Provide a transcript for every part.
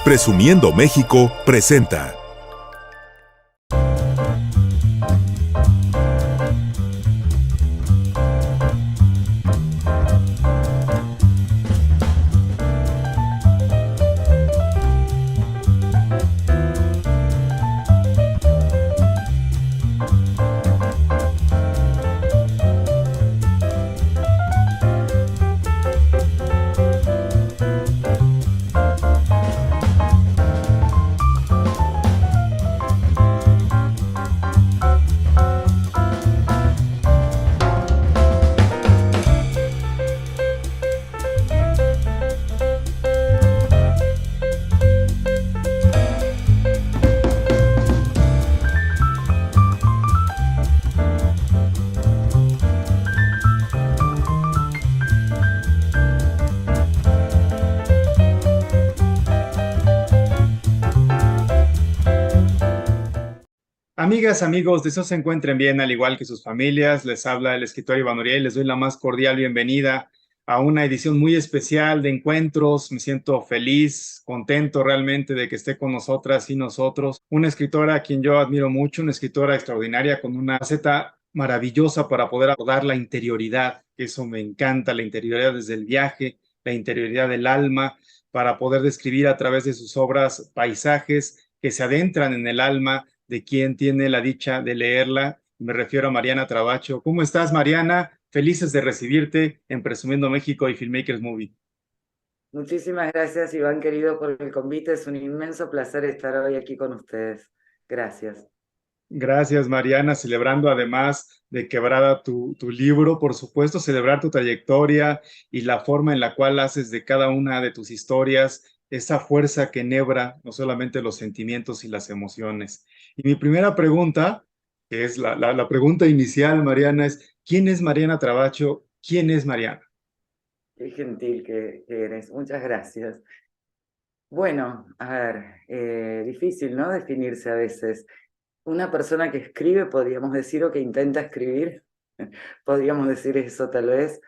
Presumiendo México presenta. Amigas, amigos, deseo se encuentren bien, al igual que sus familias. Les habla el escritor Iván Uriel. Les doy la más cordial bienvenida a una edición muy especial de Encuentros. Me siento feliz, contento realmente de que esté con nosotras y nosotros. Una escritora a quien yo admiro mucho, una escritora extraordinaria con una faceta maravillosa para poder abordar la interioridad. Eso me encanta, la interioridad desde el viaje, la interioridad del alma, para poder describir a través de sus obras paisajes que se adentran en el alma de quien tiene la dicha de leerla. Me refiero a Mariana Trabacho. ¿Cómo estás, Mariana? Felices de recibirte en Presumiendo México y Filmmakers Movie. Muchísimas gracias, Iván, querido, por el convite. Es un inmenso placer estar hoy aquí con ustedes. Gracias. Gracias, Mariana, celebrando además de Quebrada tu libro, por supuesto, celebrar tu trayectoria y la forma en la cual haces de cada una de tus historias esa fuerza que enhebra no solamente los sentimientos y las emociones. Y mi primera pregunta, que es la pregunta inicial, Mariana, es: ¿quién es Mariana Trabacho? ¿Quién es Mariana? Qué gentil que eres. Muchas gracias. Bueno, a ver, difícil, ¿no? Definirse a veces. Una persona que escribe, podríamos decir, o que intenta escribir, podríamos decir eso tal vez.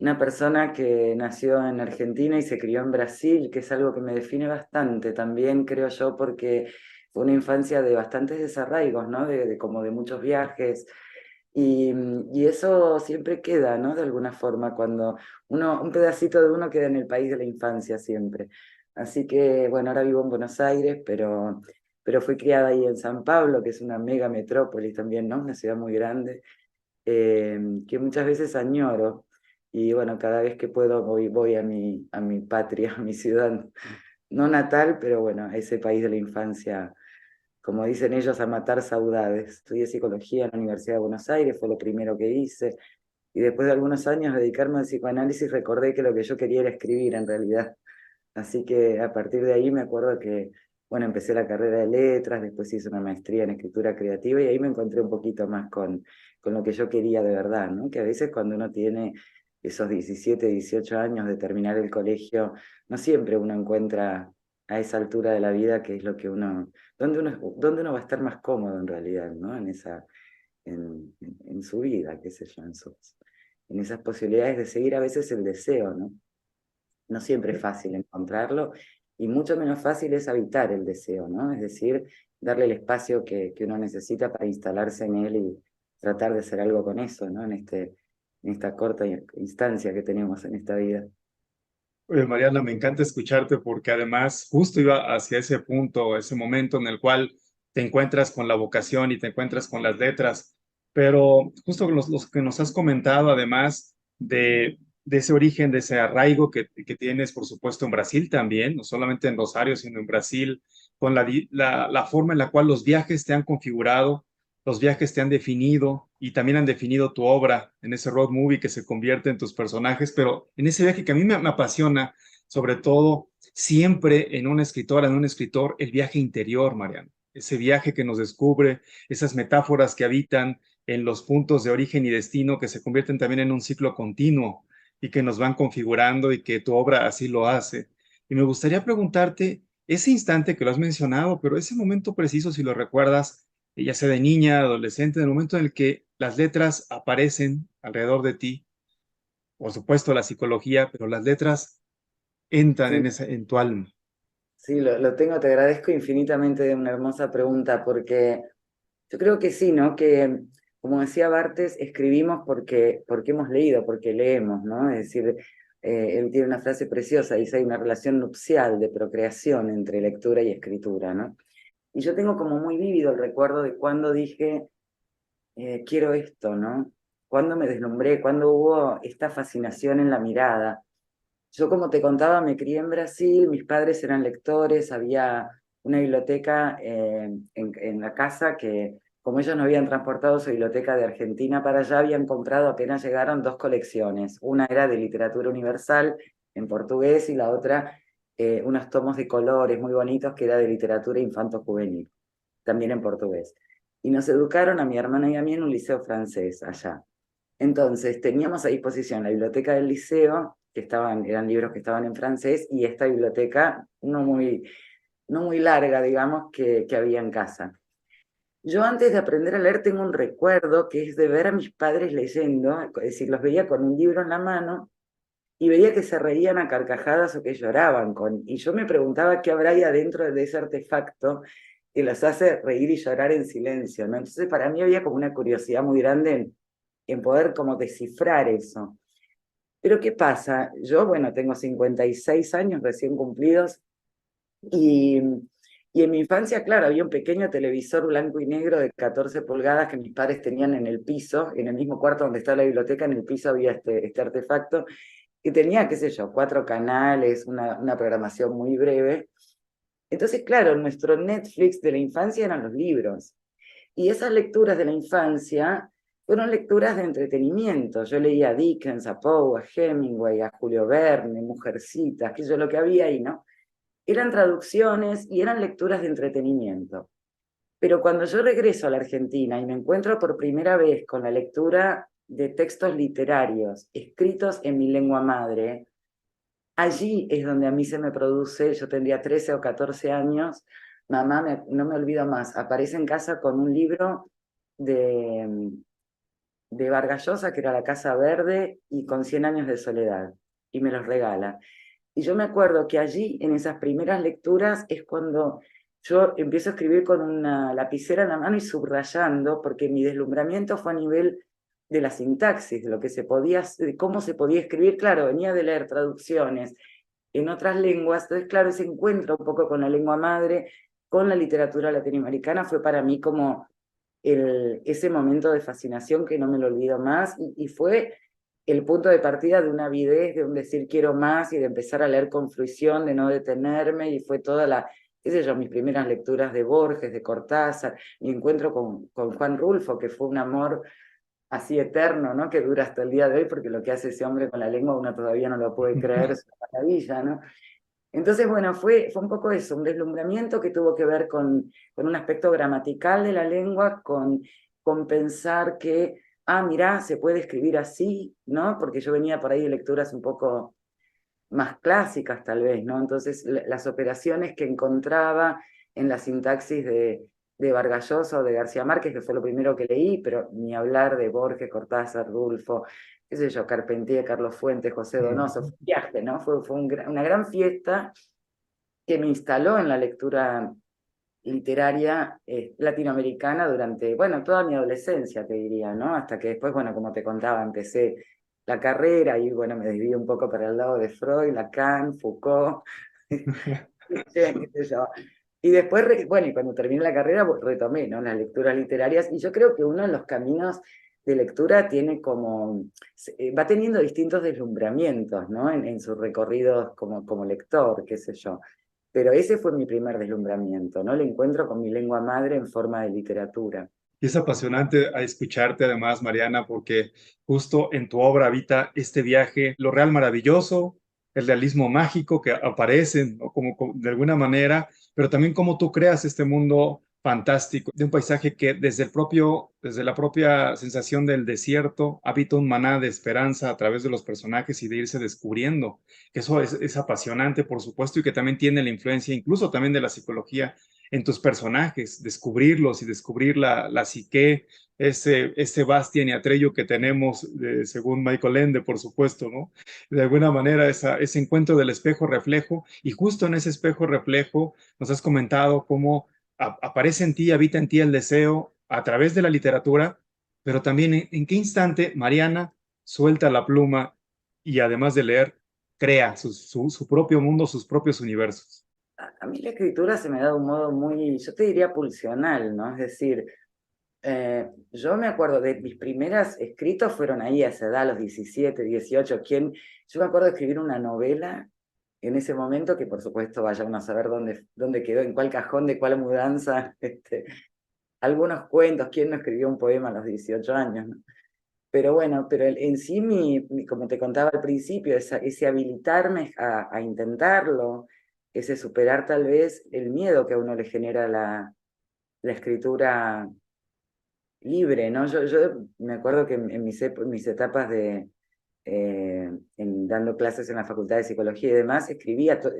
Una persona que nació en Argentina y se crió en Brasil, que es algo que me define bastante también, creo yo, porque fue una infancia de bastantes desarraigos, ¿no? Como de muchos viajes. Y eso siempre queda, ¿no? De alguna forma, cuando un pedacito de uno queda en el país de la infancia siempre. Así que, bueno, ahora vivo en Buenos Aires, pero fui criada ahí en San Pablo, que es una mega metrópolis también, ¿no? Una ciudad muy grande, que muchas veces añoro. Y bueno, cada vez que puedo voy a mi patria, a mi ciudad, no natal, pero bueno, a ese país de la infancia, como dicen ellos, a matar saudades. Estudié psicología en la Universidad de Buenos Aires, fue lo primero que hice. Y después de algunos años dedicarme al psicoanálisis, recordé que lo que yo quería era escribir en realidad. Así que a partir de ahí me acuerdo que, bueno, empecé la carrera de letras, después hice una maestría en escritura creativa y ahí me encontré un poquito más con lo que yo quería de verdad, ¿no? Que a veces cuando uno tiene esos 17, 18 años de terminar el colegio, no siempre uno encuentra a esa altura de la vida que es lo que donde uno va a estar más cómodo en realidad, ¿no? En su vida, qué sé yo, en esas posibilidades de seguir a veces el deseo, ¿no? No siempre es fácil encontrarlo y mucho menos fácil es habitar el deseo, ¿no? Es decir, darle el espacio que uno necesita para instalarse en él y tratar de hacer algo con eso, ¿no? En esta corta instancia que tenemos en esta vida. Oye, Mariana, me encanta escucharte porque además justo iba hacia ese punto, ese momento en el cual te encuentras con la vocación y te encuentras con las letras, pero justo los que nos has comentado, además de ese origen, de ese arraigo que tienes, por supuesto, en Brasil también, no solamente en Rosario, sino en Brasil, con la forma en la cual los viajes te han configurado, los viajes te han definido y también han definido tu obra en ese road movie que se convierte en tus personajes, pero en ese viaje que a mí me apasiona, sobre todo siempre en una escritora, en un escritor, el viaje interior, Mariano. Ese viaje que nos descubre, esas metáforas que habitan en los puntos de origen y destino que se convierten también en un ciclo continuo y que nos van configurando y que tu obra así lo hace. Y me gustaría preguntarte ese instante que lo has mencionado, pero ese momento preciso, si lo recuerdas, ya sea de niña, adolescente, en el momento en el que las letras aparecen alrededor de ti, por supuesto la psicología, pero las letras entran Sí, en tu alma. sí, lo tengo, te agradezco infinitamente de una hermosa pregunta, porque yo creo que sí, ¿no? Que, como decía Bartes, escribimos porque hemos leído, porque leemos, ¿no? Es decir, él tiene una frase preciosa, dice, hay una relación nupcial de procreación entre lectura y escritura, ¿no? Y yo tengo como muy vívido el recuerdo de cuando dije, quiero esto, ¿no? Cuando me deslumbré, cuando hubo esta fascinación en la mirada. Yo, como te contaba, me crié en Brasil, mis padres eran lectores, había una biblioteca en la casa que, como ellos no habían transportado su biblioteca de Argentina para allá, habían comprado apenas llegaron dos colecciones. Una era de literatura universal en portugués y la otra unos tomos de colores muy bonitos que era de literatura infanto-juvenil, también en portugués. Y nos educaron a mi hermana y a mí en un liceo francés allá. Entonces, teníamos a disposición la biblioteca del liceo, eran libros que estaban en francés, y esta biblioteca no muy larga, digamos, que había en casa. Yo antes de aprender a leer tengo un recuerdo que es de ver a mis padres leyendo, es decir, los veía con un libro en la mano y veía que se reían a carcajadas o que lloraban y yo me preguntaba qué habrá ahí adentro de ese artefacto que los hace reír y llorar en silencio, ¿no? Entonces para mí había como una curiosidad muy grande en poder como descifrar eso. Pero ¿qué pasa? Yo, bueno, tengo 56 años recién cumplidos y, y en mi infancia, claro, había un pequeño televisor blanco y negro de 14 pulgadas que mis padres tenían en el piso, en el mismo cuarto donde está la biblioteca, en el piso había este artefacto que tenía, qué sé yo, 4 canales, una programación muy breve. Entonces, claro, nuestro Netflix de la infancia eran los libros. Y esas lecturas de la infancia fueron lecturas de entretenimiento. Yo leía a Dickens, a Poe, a Hemingway, a Julio Verne, Mujercitas, que yo lo que había ahí, ¿no? Eran traducciones y eran lecturas de entretenimiento. Pero cuando yo regreso a la Argentina y me encuentro por primera vez con la lectura de textos literarios escritos en mi lengua madre, allí es donde a mí se me produce, yo tendría 13 o 14 años, mamá, no me olvido más, aparece en casa con un libro de, de Vargas Llosa, que era La Casa Verde, y con 100 años de soledad, y me los regala. Y yo me acuerdo que allí, en esas primeras lecturas, es cuando yo empiezo a escribir con una lapicera en la mano y subrayando, porque mi deslumbramiento fue a nivel de la sintaxis, de lo que se podía, de cómo se podía escribir. Claro, venía de leer traducciones en otras lenguas, entonces, claro, ese encuentro un poco con la lengua madre, con la literatura latinoamericana, fue para mí como ese momento de fascinación que no me lo olvido más, y fue el punto de partida de una avidez, de un decir quiero más y de empezar a leer con fruición, de no detenerme, y fue toda qué sé yo, mis primeras lecturas de Borges, de Cortázar, mi encuentro con Juan Rulfo, que fue un amor así eterno, ¿no? Que dura hasta el día de hoy, porque lo que hace ese hombre con la lengua uno todavía no lo puede creer, es una maravilla, ¿no? Entonces, bueno, fue un poco eso, un deslumbramiento que tuvo que ver con un aspecto gramatical de la lengua, con pensar que, mirá, se puede escribir así, ¿no? Porque yo venía por ahí de lecturas un poco más clásicas, tal vez, ¿no? Entonces, las operaciones que encontraba en la sintaxis de Vargas Llosa o de García Márquez, que fue lo primero que leí, pero ni hablar de Borges, Cortázar, Rulfo, qué sé yo, Carpentier, Carlos Fuentes, José Donoso, fue un viaje, ¿no? Fue una gran fiesta que me instaló en la lectura literaria latinoamericana durante, bueno, toda mi adolescencia, te diría, ¿no? Hasta que después, bueno, como te contaba, empecé la carrera y, bueno, me desvié un poco para el lado de Freud, Lacan, Foucault, qué sé yo. Y después, bueno, y cuando terminé la carrera, pues, retomé, ¿no? Las lecturas literarias, y yo creo que uno de los caminos de lectura tiene como, va teniendo distintos deslumbramientos, ¿no? En sus recorridos como lector, qué sé yo. Pero ese fue mi primer deslumbramiento, ¿no? El encuentro con mi lengua madre en forma de literatura. Y es apasionante a escucharte además, Mariana, porque justo en tu obra habita este viaje, lo real maravilloso, el realismo mágico que aparecen, ¿no? Como de alguna manera, pero también cómo tú creas este mundo fantástico de un paisaje que desde la propia sensación del desierto, habita un maná de esperanza a través de los personajes y de irse descubriendo. Que eso es apasionante, por supuesto, y que también tiene la influencia incluso también de la psicología en tus personajes, descubrirlos y descubrir la psique, ese Bastian y Atreyu que tenemos, según Michael Ende, por supuesto, ¿no? De alguna manera, ese encuentro del espejo-reflejo, y justo en ese espejo-reflejo nos has comentado cómo aparece en ti, habita en ti el deseo a través de la literatura, pero también en qué instante Mariana suelta la pluma y además de leer, crea su propio mundo, sus propios universos. A mí la escritura se me da de un modo muy, yo te diría pulsional, ¿no? Es decir, yo me acuerdo de mis primeras escritos fueron ahí a esa edad, a los 17, 18. Yo me acuerdo de escribir una novela en ese momento, que por supuesto vaya uno a saber dónde quedó, en cuál cajón, de cuál mudanza, algunos cuentos, quién no escribió un poema a los 18 años, ¿no? Pero bueno, pero en sí, como te contaba al principio, ese habilitarme a intentarlo, ese superar tal vez el miedo que a uno le genera la escritura libre, ¿no? Yo me acuerdo que en mis etapas dando clases en la Facultad de Psicología y demás,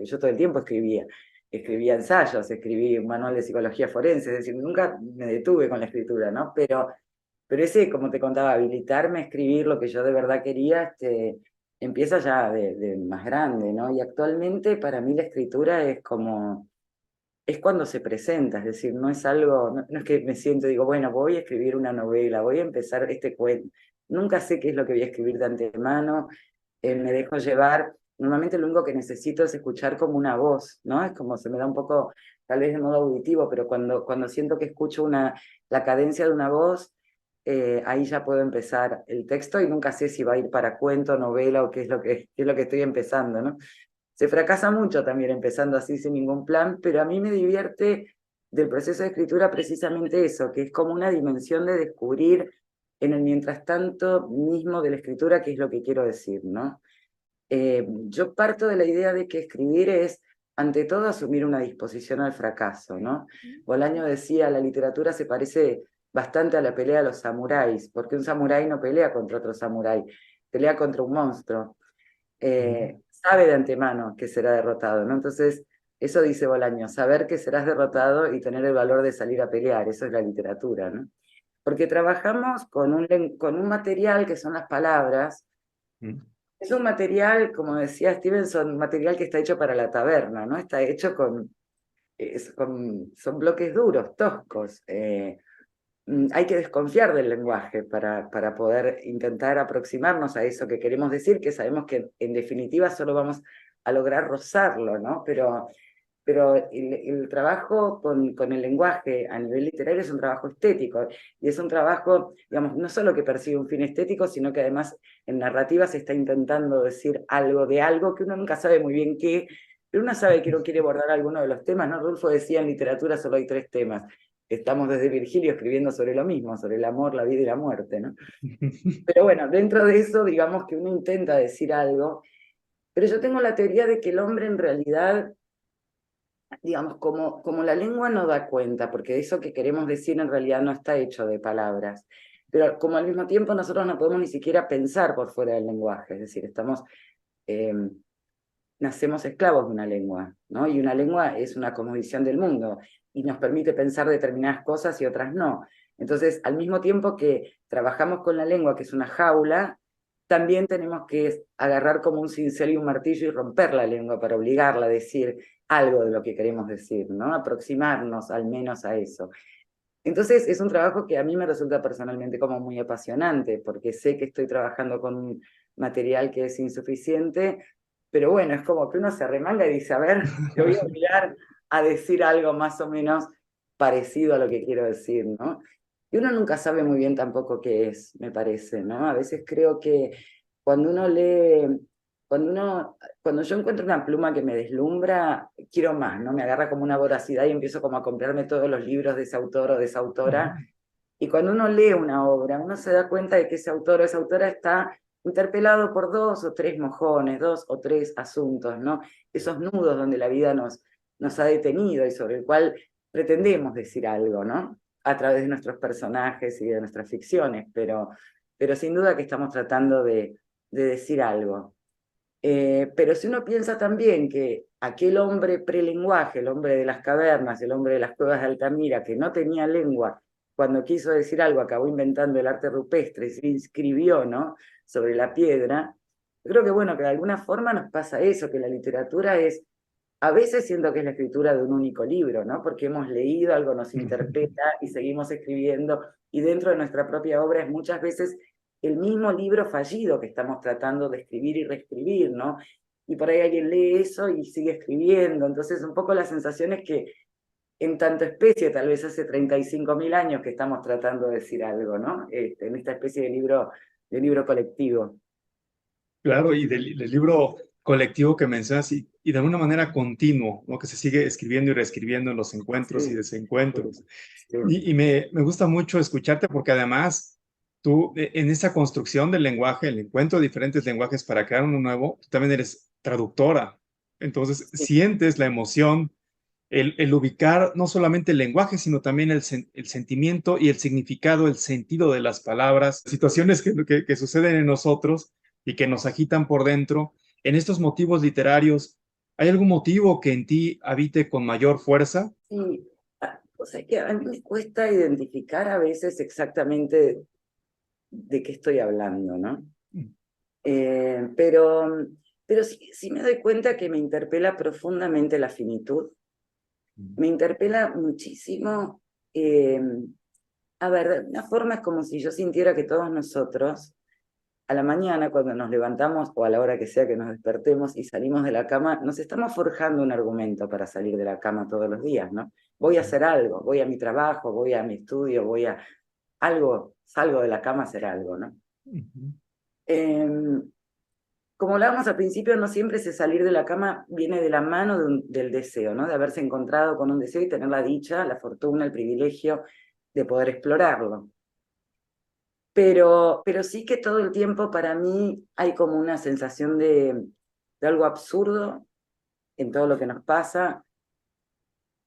yo todo el tiempo escribía ensayos, escribí un manual de psicología forense, es decir, nunca me detuve con la escritura, ¿no? Pero ese, como te contaba, habilitarme a escribir lo que yo de verdad quería, empieza ya de más grande, ¿no? Y actualmente para mí la escritura es cuando se presenta, es decir, no es algo, no es que me siento y digo, bueno, voy a escribir una novela, voy a empezar este cuento. Nunca sé qué es lo que voy a escribir de antemano, me dejo llevar. Normalmente lo único que necesito es escuchar como una voz, ¿no? Es como se me da un poco, tal vez de modo auditivo, pero cuando siento que escucho la cadencia de una voz, ahí ya puedo empezar el texto y nunca sé si va a ir para cuento, novela o qué es lo que estoy empezando, ¿no? Se fracasa mucho también empezando así sin ningún plan, pero a mí me divierte del proceso de escritura precisamente eso, que es como una dimensión de descubrir en el mientras tanto mismo de la escritura qué es lo que quiero decir, ¿no? Yo parto de la idea de que escribir es, ante todo, asumir una disposición al fracaso, ¿no? Bolaño decía, la literatura se parece bastante a la pelea de los samuráis, porque un samurái no pelea contra otro samurái, pelea contra un monstruo. Sabe de antemano que será derrotado, ¿no? Entonces, eso dice Bolaño, saber que serás derrotado y tener el valor de salir a pelear, eso es la literatura, ¿no? Porque trabajamos con un material que son las palabras. Es un material, como decía Stevenson, un material que está hecho para la taberna, ¿no? Está hecho son bloques duros, toscos. Hay que desconfiar del lenguaje para poder intentar aproximarnos a eso que queremos decir, que sabemos que en definitiva solo vamos a lograr rozarlo, ¿no? Pero el trabajo con el lenguaje a nivel literario es un trabajo estético, y es un trabajo, digamos, no solo que persigue un fin estético, sino que además en narrativa se está intentando decir algo de algo que uno nunca sabe muy bien qué, pero uno sabe que uno quiere abordar alguno de los temas, ¿no? Rulfo decía, en literatura solo hay 3 temas. Estamos desde Virgilio escribiendo sobre lo mismo, sobre el amor, la vida y la muerte, ¿no? Pero bueno, dentro de eso, digamos que uno intenta decir algo, pero yo tengo la teoría de que el hombre en realidad, digamos, como la lengua no da cuenta, porque eso que queremos decir en realidad no está hecho de palabras, pero como al mismo tiempo nosotros no podemos ni siquiera pensar por fuera del lenguaje, es decir, eh, nacemos esclavos de una lengua, ¿no? Y una lengua es una cosmovisión del mundo y nos permite pensar determinadas cosas y otras no. Entonces, al mismo tiempo que trabajamos con la lengua, que es una jaula, también tenemos que agarrar como un cincel y un martillo y romper la lengua para obligarla a decir algo de lo que queremos decir, ¿no? Aproximarnos al menos a eso. Entonces, es un trabajo que a mí me resulta personalmente como muy apasionante, porque sé que estoy trabajando con un material que es insuficiente, pero bueno, es como que uno se arremanga y dice, a ver, te voy a obligar a decir algo más o menos parecido a lo que quiero decir, ¿no? Y uno nunca sabe muy bien tampoco qué es, me parece, ¿no? A veces creo que cuando uno lee, cuando yo encuentro una pluma que me deslumbra, quiero más, ¿no? Me agarra como una voracidad y empiezo como a comprarme todos los libros de ese autor o de esa autora. Y cuando uno lee una obra, uno se da cuenta de que ese autor o esa autora está interpelado por 2 o 3 mojones, 2 o 3 asuntos, ¿no? Esos nudos donde la vida nos ha detenido y sobre el cual pretendemos decir algo, ¿no? A través de nuestros personajes y de nuestras ficciones, pero sin duda que estamos tratando de decir algo. Pero si uno piensa también que aquel hombre prelenguaje, el hombre de las cavernas, el hombre de las cuevas de Altamira, que no tenía lengua, cuando quiso decir algo acabó inventando el arte rupestre y se inscribió, ¿no?, sobre la piedra. Yo creo que, bueno, que de alguna forma nos pasa eso, que la literatura es, a veces siento que es la escritura de un único libro, ¿no?, porque hemos leído, algo nos interpela y seguimos escribiendo, y dentro de nuestra propia obra es muchas veces el mismo libro fallido que estamos tratando de escribir y reescribir, ¿no? Y por ahí alguien lee eso y sigue escribiendo. Entonces, un poco la sensación es que en tanto especie, tal vez hace 35.000 años que estamos tratando de decir algo, ¿no? En esta especie de libro colectivo. Claro, y del libro colectivo que mencionas, y de alguna manera continuo, ¿no? Que se sigue escribiendo y reescribiendo en los encuentros y Sí, desencuentros. sí, Me gusta mucho escucharte porque además tú, en esa construcción del lenguaje, el encuentro de diferentes lenguajes para crear uno nuevo, tú también eres traductora. Entonces, sí. sientes la emoción, el ubicar no solamente el lenguaje, sino también el sentimiento y el significado, el sentido de las palabras, situaciones que suceden en nosotros y que nos agitan por dentro. En estos motivos literarios, ¿hay algún motivo que en ti habite con mayor fuerza? Sí. O sea que a mí me cuesta identificar a veces exactamente de qué estoy hablando, ¿no? Pero sí me doy cuenta que me interpela profundamente la finitud, me interpela muchísimo. A ver, de una forma es como si yo sintiera que todos nosotros, a la mañana, cuando nos levantamos, o a la hora que sea que nos despertemos y salimos de la cama, nos estamos forjando un argumento para salir de la cama todos los días, ¿no? Voy a hacer algo, voy a mi trabajo, voy a mi estudio, voy a algo, salgo de la cama a hacer algo, ¿no? Ujú. Eh, Como hablábamos al principio, no siempre ese salir de la cama viene de la mano del deseo, ¿no? De haberse encontrado con un deseo y tener la dicha, la fortuna, el privilegio de poder explorarlo. Pero sí que todo el tiempo para mí hay como una sensación de algo absurdo en todo lo que nos pasa,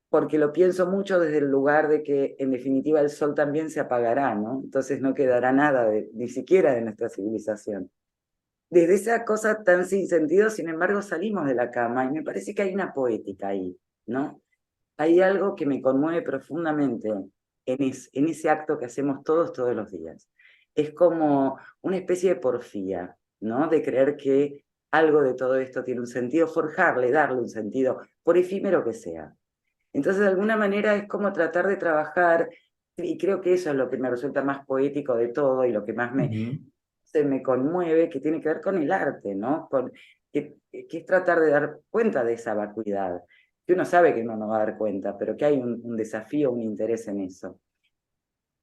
porque lo pienso mucho desde el lugar de que en definitiva el sol también se apagará, ¿no? Entonces no quedará nada ni siquiera de nuestra civilización. Desde esa cosa tan sin sentido, sin embargo, salimos de la cama y me parece que hay una poética ahí, ¿no? Hay algo que me conmueve profundamente en ese acto que hacemos todos los días. Es como una especie de porfía, ¿no? De creer que algo de todo esto tiene un sentido, forjarle, darle un sentido, por efímero que sea. Entonces, de alguna manera es como tratar de trabajar, y creo que eso es lo que me resulta más poético de todo y lo que más Ujú. se me conmueve, que tiene que ver con el arte, ¿no? Que es tratar de dar cuenta de esa vacuidad, que uno sabe que uno no va a dar cuenta, pero que hay un desafío, un interés en eso.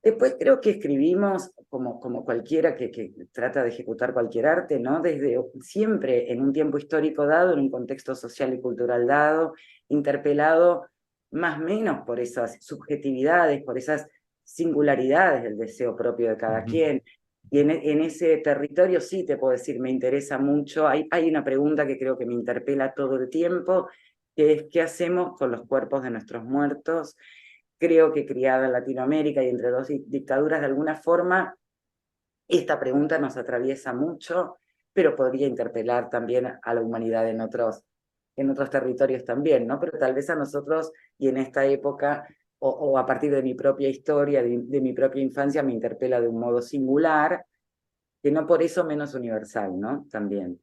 Después creo que escribimos como cualquiera que trata de ejecutar cualquier arte, ¿no? Desde siempre en un tiempo histórico dado, en un contexto social y cultural dado, interpelado más o menos por esas subjetividades, por esas singularidades del deseo propio de cada Ujú. quien. Y en ese territorio sí te puedo decir, me interesa mucho. Hay una pregunta que creo que me interpela todo el tiempo, que es ¿qué hacemos con los cuerpos de nuestros muertos? Creo que criada en Latinoamérica y entre dos dictaduras, de alguna forma, esta pregunta nos atraviesa mucho, pero podría interpelar también a la humanidad en otros territorios también, ¿no? Pero tal vez a nosotros y en esta época, o a partir de mi propia historia, de mi propia infancia, me interpela de un modo singular, que no por eso menos universal, ¿no? También.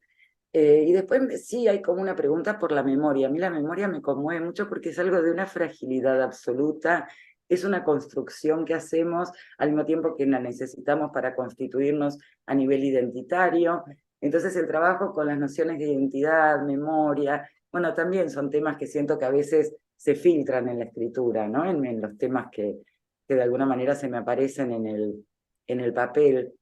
Y después sí hay como una pregunta por la memoria. A mí la memoria me conmueve mucho porque es algo de una fragilidad absoluta, es una construcción que hacemos al mismo tiempo que la necesitamos para constituirnos a nivel identitario. Entonces el trabajo con las nociones de identidad, memoria, bueno, también son temas que siento que a veces se filtran en la escritura, ¿no? En los temas que de alguna manera se me aparecen en el papel.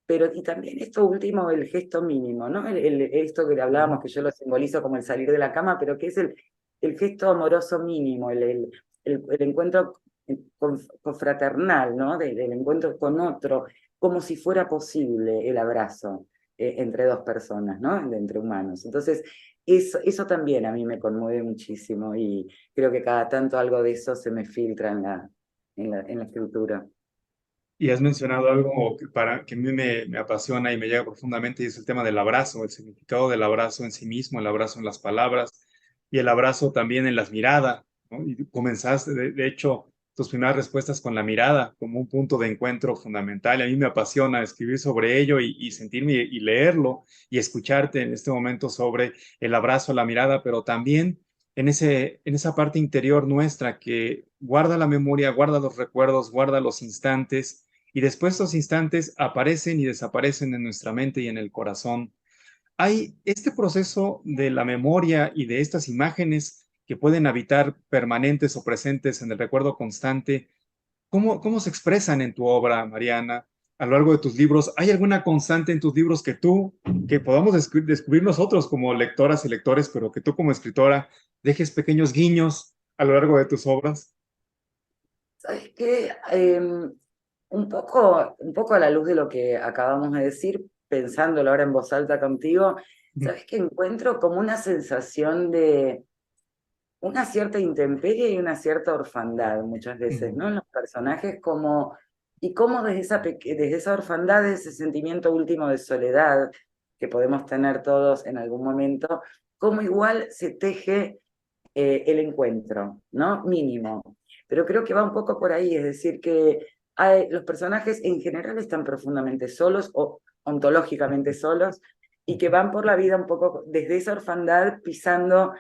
Pero y también esto último, el gesto mínimo, ¿no? Esto que hablábamos, que yo lo simbolizo como el salir de la cama, pero que es el gesto amoroso mínimo, el encuentro confraternal, ¿no? Del encuentro con otro, como si fuera posible el abrazo entre dos personas, ¿no? Entre humanos. Entonces, eso también a mí me conmueve muchísimo y creo que cada tanto algo de eso se me filtra en la escritura. Y has mencionado algo que a mí me apasiona y me llega profundamente, y es el tema del abrazo, el significado del abrazo en sí mismo, el abrazo en las palabras y el abrazo también en las miradas, ¿no? Y comenzaste, de hecho, tus primeras respuestas con la mirada como un punto de encuentro fundamental. Y a mí me apasiona escribir sobre ello y sentirme y leerlo y escucharte en este momento sobre el abrazo, la mirada, pero también en esa parte interior nuestra que guarda la memoria, guarda los recuerdos, guarda los instantes y después esos instantes aparecen y desaparecen en nuestra mente y en el corazón. Hay este proceso de la memoria y de estas imágenes que pueden habitar permanentes o presentes en el recuerdo constante. ¿Cómo se expresan en tu obra, Mariana, a lo largo de tus libros? ¿Hay alguna constante en tus libros que podamos descubrir nosotros como lectoras y lectores, pero que tú como escritora dejes pequeños guiños a lo largo de tus obras? ¿Sabes qué? Un poco a la luz de lo que acabamos de decir, pensándolo ahora en voz alta contigo, ¿sabes qué? Encuentro como una sensación de una cierta intemperie y una cierta orfandad muchas veces, ¿no? En los personajes como, y cómo desde esa orfandad, ese sentimiento último de soledad que podemos tener todos en algún momento, cómo igual se teje el encuentro, ¿no? Mínimo. Pero creo que va un poco por ahí, es decir, que los personajes en general están profundamente solos o ontológicamente solos y que van por la vida un poco desde esa orfandad pisando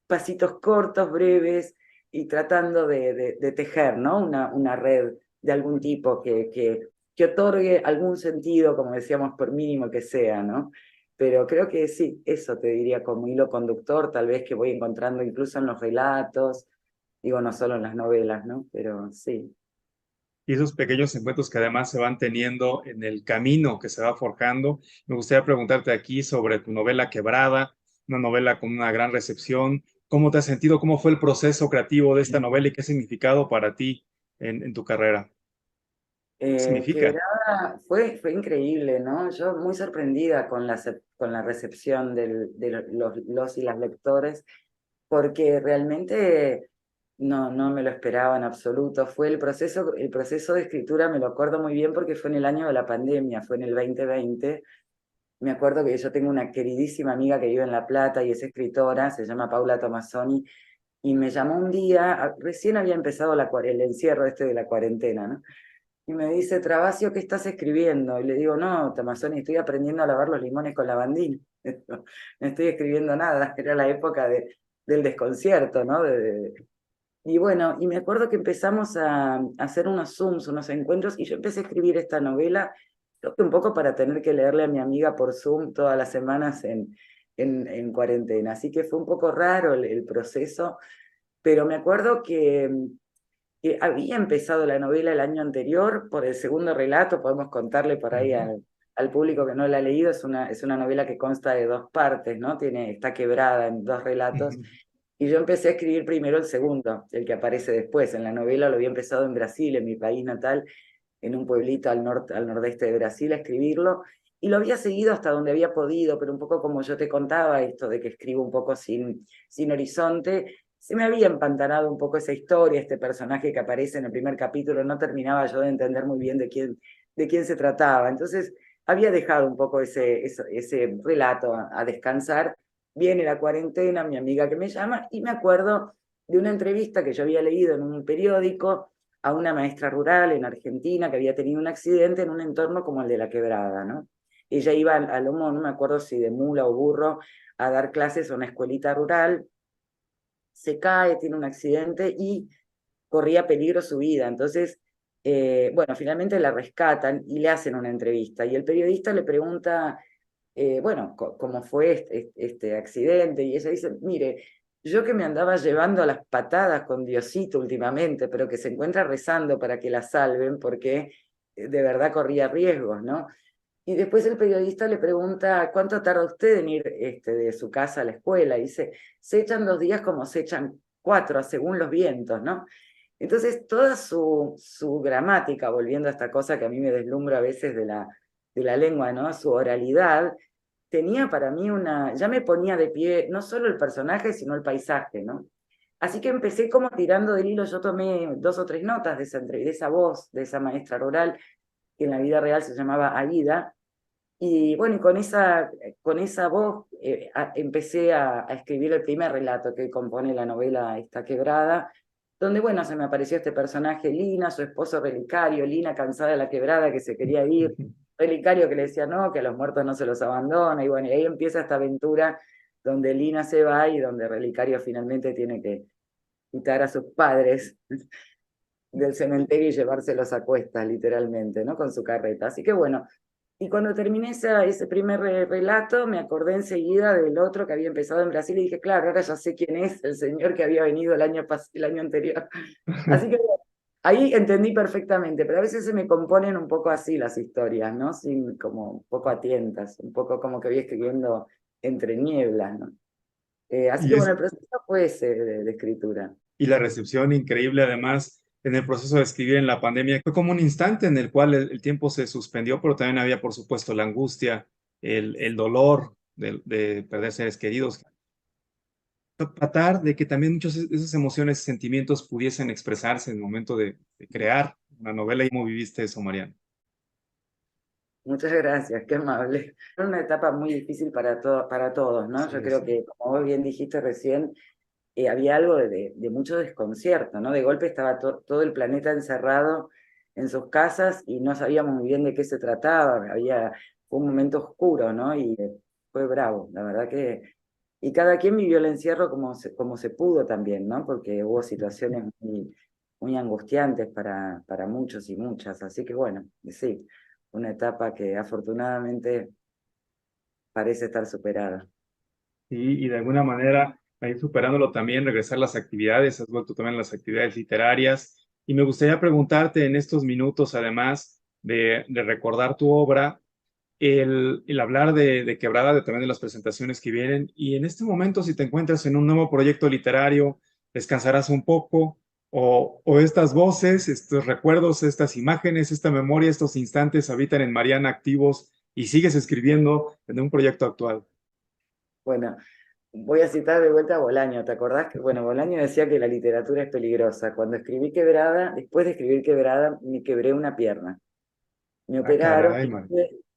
pasitos cortos, breves y tratando de tejer, ¿no? Una red de algún tipo que otorgue algún sentido, como decíamos, por mínimo que sea, ¿no? Pero creo que sí, eso te diría como hilo conductor, tal vez que voy encontrando incluso en los relatos, digo, no solo en las novelas, ¿no? Pero sí. Y esos pequeños encuentros que además se van teniendo en el camino que se va forjando. Me gustaría preguntarte aquí sobre tu novela Quebrada, una novela con una gran recepción. ¿Cómo te has sentido? ¿Cómo fue el proceso creativo de esta novela y qué significado para ti en tu carrera? ¿Qué significa? Quebrada fue increíble, ¿no? Yo muy sorprendida con la recepción de los y las lectores, porque realmente no me lo esperaba en absoluto. Fue el proceso de escritura, me lo acuerdo muy bien porque fue en el año de la pandemia, fue en el 2020. Me acuerdo que yo tengo una queridísima amiga que vive en La Plata y es escritora, se llama Paula Tomassoni, y me llamó un día, recién había empezado el encierro este de la cuarentena, ¿no? Y me dice, Travasio, ¿qué estás escribiendo? Y le digo, no, Tomassoni, estoy aprendiendo a lavar los limones con lavandina. No estoy escribiendo nada, era la época del desconcierto, ¿no? Y bueno, y me acuerdo que empezamos a hacer unos Zooms, unos encuentros, y yo empecé a escribir esta novela, creo que un poco para tener que leerle a mi amiga por Zoom todas las semanas en cuarentena. Así que fue un poco raro el proceso, pero me acuerdo que había empezado la novela el año anterior por el segundo relato, podemos contarle por ahí Ujú. al público que no la ha leído, es una novela que consta de dos partes, ¿no? Está quebrada en dos relatos, Ujú. y yo empecé a escribir primero el segundo, el que aparece después. En la novela lo había empezado en Brasil, en mi país natal, en un pueblito al nordeste de Brasil, a escribirlo, y lo había seguido hasta donde había podido, pero un poco como yo te contaba, esto de que escribo un poco sin horizonte, se me había empantanado un poco esa historia, este personaje que aparece en el primer capítulo, no terminaba yo de entender muy bien de quién se trataba. Entonces había dejado un poco ese relato a descansar. Viene la cuarentena, mi amiga que me llama, y me acuerdo de una entrevista que yo había leído en un periódico a una maestra rural en Argentina que había tenido un accidente en un entorno como el de La Quebrada, ¿no? Ella iba a Lomo, no me acuerdo si de mula o burro, a dar clases a una escuelita rural, se cae, tiene un accidente y corría peligro su vida. Entonces, bueno, finalmente la rescatan y le hacen una entrevista. Y el periodista le pregunta, bueno, cómo fue este accidente. Y ella dice, mire, yo que me andaba llevando a las patadas con Diosito últimamente, pero que se encuentra rezando para que la salven porque de verdad corría riesgos, ¿no? Y después el periodista le pregunta, ¿cuánto tarda usted en ir de su casa a la escuela? Y dice, se echan 2 días como se echan 4, según los vientos, ¿no? Entonces, toda su gramática, volviendo a esta cosa que a mí me deslumbra a veces de la lengua, ¿no? Su oralidad, tenía para mí ya me ponía de pie no solo el personaje, sino el paisaje, ¿no? Así que empecé como tirando del hilo, yo tomé 2 o 3 notas de esa voz, de esa maestra rural, que en la vida real se llamaba Aida. Y bueno, y con esa voz empecé a escribir el primer relato que compone la novela Esta Quebrada, donde bueno, se me apareció este personaje Lina, su esposo Relicario, Lina cansada de la quebrada que se quería ir, Relicario que le decía no, que a los muertos no se los abandona, y bueno, y ahí empieza esta aventura donde Lina se va y donde Relicario finalmente tiene que quitar a sus padres del cementerio y llevárselos a cuestas, literalmente, ¿no? Con su carreta. Así que bueno, y cuando terminé ese primer relato, me acordé enseguida del otro que había empezado en Brasil y dije, claro, ahora ya sé quién es el señor que había venido el año anterior. Así que bueno, ahí entendí perfectamente, pero a veces se me componen un poco así las historias, ¿no? Sin, como un poco a tientas, un poco como que voy escribiendo entre nieblas, ¿no? Así Y, que bueno, es, el proceso fue ese de escritura. y la recepción increíble, además, en el proceso de escribir en la pandemia, fue como un instante en el cual el tiempo se suspendió, pero también había, por supuesto, la angustia, el dolor de perder seres queridos. Tratar de que también muchas de esas emociones y sentimientos pudiesen expresarse en el momento de crear una novela. ¿Y cómo viviste eso, Mariana? Muchas gracias, qué amable. Era una etapa muy difícil para todos, ¿no? Yo Sí, creo sí. que, como vos bien dijiste recién, había algo de mucho desconcierto, ¿no? De golpe estaba todo el planeta encerrado en sus casas y no sabíamos muy bien de qué se trataba. Fue un momento oscuro, ¿no? Y fue bravo, la verdad que... Y cada quien vivió el encierro como se pudo también, ¿no? Porque hubo situaciones muy angustiantes para muchos y muchas. Así que bueno, sí, una etapa que afortunadamente parece estar superada. Y de alguna manera, a ir superándolo también, regresar a las actividades, has vuelto también a las actividades literarias. Y me gustaría preguntarte en estos minutos, además de recordar tu obra, el hablar de Quebrada, también de las presentaciones que vienen. Y en este momento, si te encuentras en un nuevo proyecto literario, descansarás un poco, o estas voces, estos recuerdos, estas imágenes, esta memoria, estos instantes habitan en Mariana activos y sigues escribiendo en un proyecto actual. Bueno, voy a citar de vuelta a Bolaño. ¿Te acordás que, bueno, Bolaño decía que la literatura es peligrosa? Cuando escribí Quebrada, después de escribir Quebrada, me quebré una pierna. Me Ah, operaron caray, y man.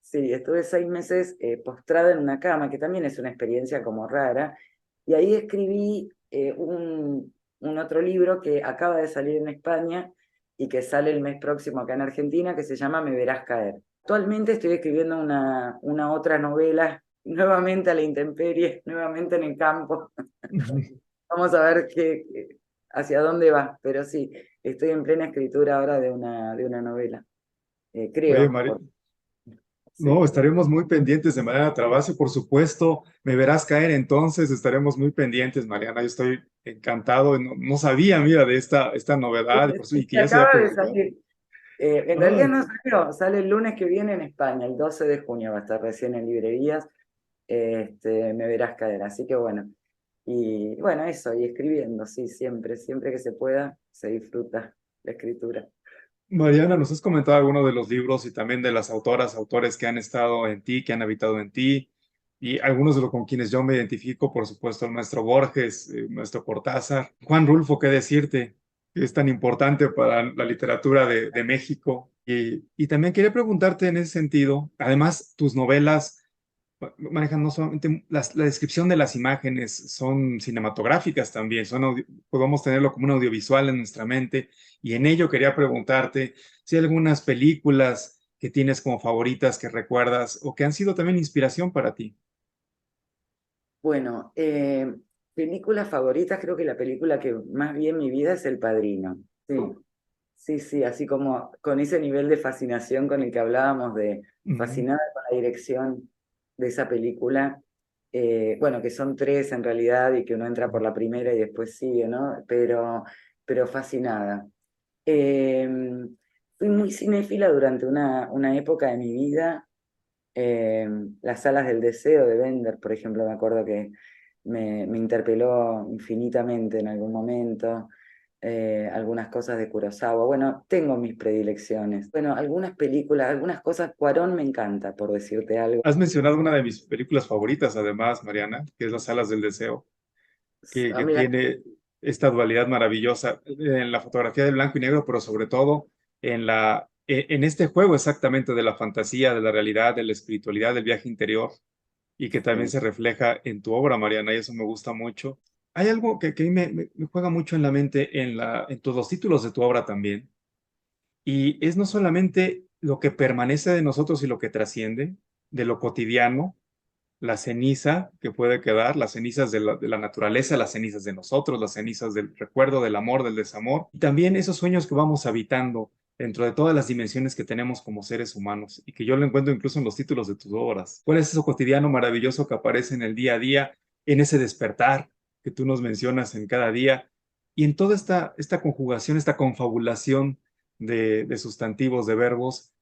sí, estuve 6 meses postrada en una cama, que también es una experiencia como rara. Y ahí escribí un otro libro que acaba de salir en España y que sale el mes próximo acá en Argentina, que se llama Me verás caer. Actualmente estoy escribiendo una otra novela, nuevamente a la intemperie, nuevamente en el campo. Vamos a ver hacia dónde va, pero sí, estoy en plena escritura ahora de una novela, Oye, creo. Mari, no, Sí. estaremos muy pendientes de Mariana Travasio, por supuesto. Me verás caer entonces, estaremos muy pendientes, Mariana. Yo estoy encantado. No, no sabía, mira, de esta novedad y que Se ya se había acaba de publicado. salir. En realidad Ay, no salió, sale el lunes que viene en España, el 12 de junio va a estar recién en librerías, me verás caer, así que bueno, y bueno, eso, y escribiendo, sí, siempre que se pueda, se disfruta la escritura. Mariana, nos has comentado algunos de los libros y también de las autoras, autores que han estado en ti, que han habitado en ti, y algunos de los con quienes yo me identifico, por supuesto, el maestro Borges, el maestro Cortázar, Juan Rulfo, qué decirte, que es tan importante para la literatura de México. Y también quería preguntarte en ese sentido, además, tus novelas manejan no solamente la descripción de las imágenes, son cinematográficas también, podemos tenerlo como un audiovisual en nuestra mente. Y en ello quería preguntarte si hay algunas películas que tienes como favoritas, que recuerdas o que han sido también inspiración para ti. Bueno, películas favoritas, creo que la película que más vi en mi vida es El Padrino, sí. Sí, sí, así como con ese nivel de fascinación con el que hablábamos, de Ujú. fascinada con la dirección de esa película, bueno, que son tres en realidad y que uno entra por la primera y después sigue, ¿no? Pero fascinada. Eh, Fui muy cinéfila durante una época de mi vida. Las salas del deseo de Bender, por ejemplo, me acuerdo que me interpeló infinitamente en algún momento. Algunas cosas de Kurosawa. Bueno, tengo mis predilecciones. Bueno, algunas películas, algunas cosas. Cuarón me encanta, por decirte algo. Has mencionado una de mis películas favoritas, además, Mariana, que es Las Alas del Deseo, que Mira, tiene esta dualidad maravillosa en la fotografía de blanco y negro, pero sobre todo en en este juego exactamente de la fantasía, de la realidad, de la espiritualidad, del viaje interior, y que también Sí. se refleja en tu obra, Mariana, y eso me gusta mucho. Hay algo que a mí me juega mucho en la mente en todos los títulos de tu obra también, y es no solamente lo que permanece de nosotros y lo que trasciende, de lo cotidiano, la ceniza que puede quedar, las cenizas de la naturaleza, las cenizas de nosotros, las cenizas del recuerdo, del amor, del desamor, y también esos sueños que vamos habitando dentro de todas las dimensiones que tenemos como seres humanos, y que yo lo encuentro incluso en los títulos de tus obras. ¿Cuál es eso cotidiano maravilloso que aparece en el día a día, en ese despertar que tú nos mencionas en cada día, y en toda esta conjugación, esta confabulación de sustantivos, de verbos?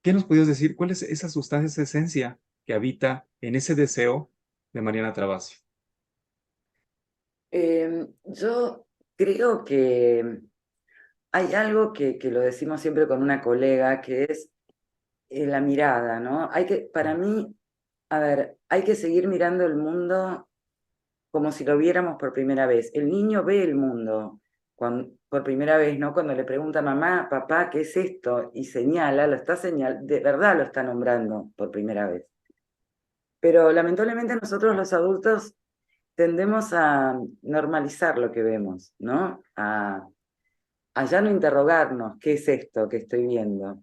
¿Qué nos podías decir? ¿Cuál es esa sustancia, esa esencia que habita en ese deseo de Mariana Travasio? Yo creo que hay algo que lo decimos siempre con una colega, que es la mirada, ¿no? Para mí, a ver, hay que seguir mirando el mundo como si lo viéramos por primera vez. El niño ve el mundo por primera vez, ¿no? Cuando le pregunta a mamá, papá, ¿qué es esto? Y señala, de verdad lo está nombrando por primera vez. Pero lamentablemente nosotros los adultos tendemos a normalizar lo que vemos, ¿no? A ya no interrogarnos, ¿qué es esto que estoy viendo?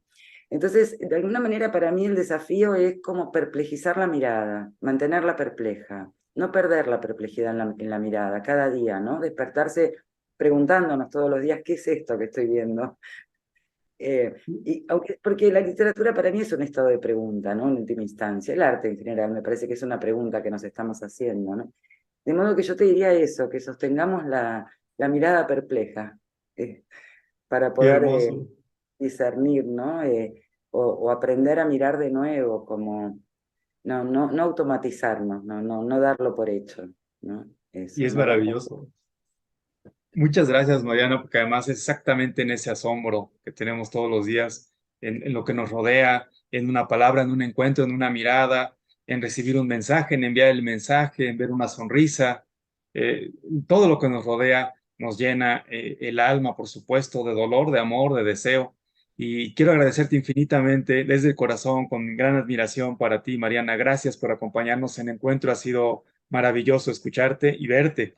Entonces, de alguna manera para mí el desafío es como perplejizar la mirada, mantenerla perpleja, no perder la perplejidad en la mirada cada día, ¿no? Despertarse preguntándonos todos los días, ¿qué es esto que estoy viendo? Porque la literatura para mí es un estado de pregunta, ¿no? En última instancia, el arte en general me parece que es una pregunta que nos estamos haciendo, ¿no? De modo que yo te diría eso, que sostengamos la mirada perpleja, para Qué poder hermoso. discernir, ¿no? O aprender a mirar de nuevo, como no automatizarnos, no darlo por hecho, ¿no? Y Eso, es no darlo. maravilloso. Muchas gracias, Mariana, porque además es exactamente en ese asombro que tenemos todos los días, en lo que nos rodea, en una palabra, en un encuentro, en una mirada, en recibir un mensaje, en enviar el mensaje, en ver una sonrisa. Todo lo que nos rodea nos llena el alma, por supuesto, de dolor, de amor, de deseo. Y quiero agradecerte infinitamente desde el corazón, con gran admiración para ti, Mariana. Gracias por acompañarnos en el encuentro. Ha sido maravilloso escucharte y verte.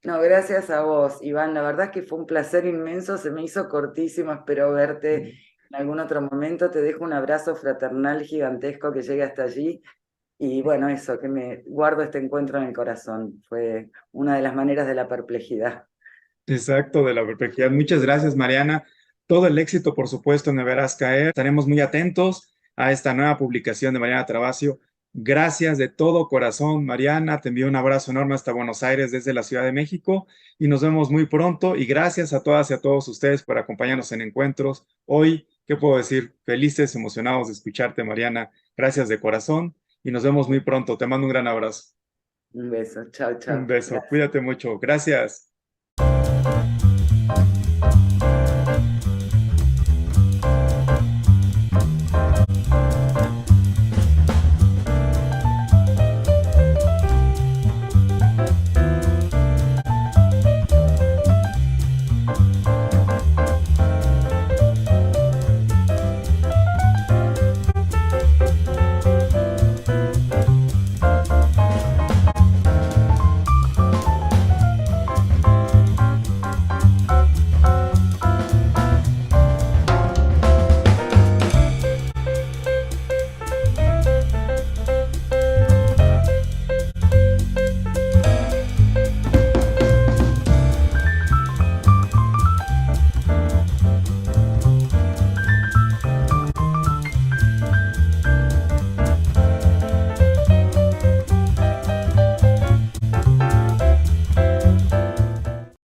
No, gracias a vos, Iván. La verdad es que fue un placer inmenso, se me hizo cortísimo, espero verte en algún otro momento. Te dejo un abrazo fraternal gigantesco que llegue hasta allí. Y bueno, eso, que me guardo este encuentro en el corazón. Fue una de las maneras de la perplejidad. Exacto, de la perspectiva. Muchas gracias, Mariana. Todo el éxito, por supuesto, Me Verás Caer. Estaremos muy atentos a esta nueva publicación de Mariana Travasio. Gracias de todo corazón, Mariana. Te envío un abrazo enorme hasta Buenos Aires desde la Ciudad de México y nos vemos muy pronto. Y gracias a todas y a todos ustedes por acompañarnos en encuentros. Hoy, ¿qué puedo decir? Felices, emocionados de escucharte, Mariana. Gracias de corazón y nos vemos muy pronto. Te mando un gran abrazo. Un beso, chao, Un chao. beso. Gracias. Cuídate mucho. Gracias.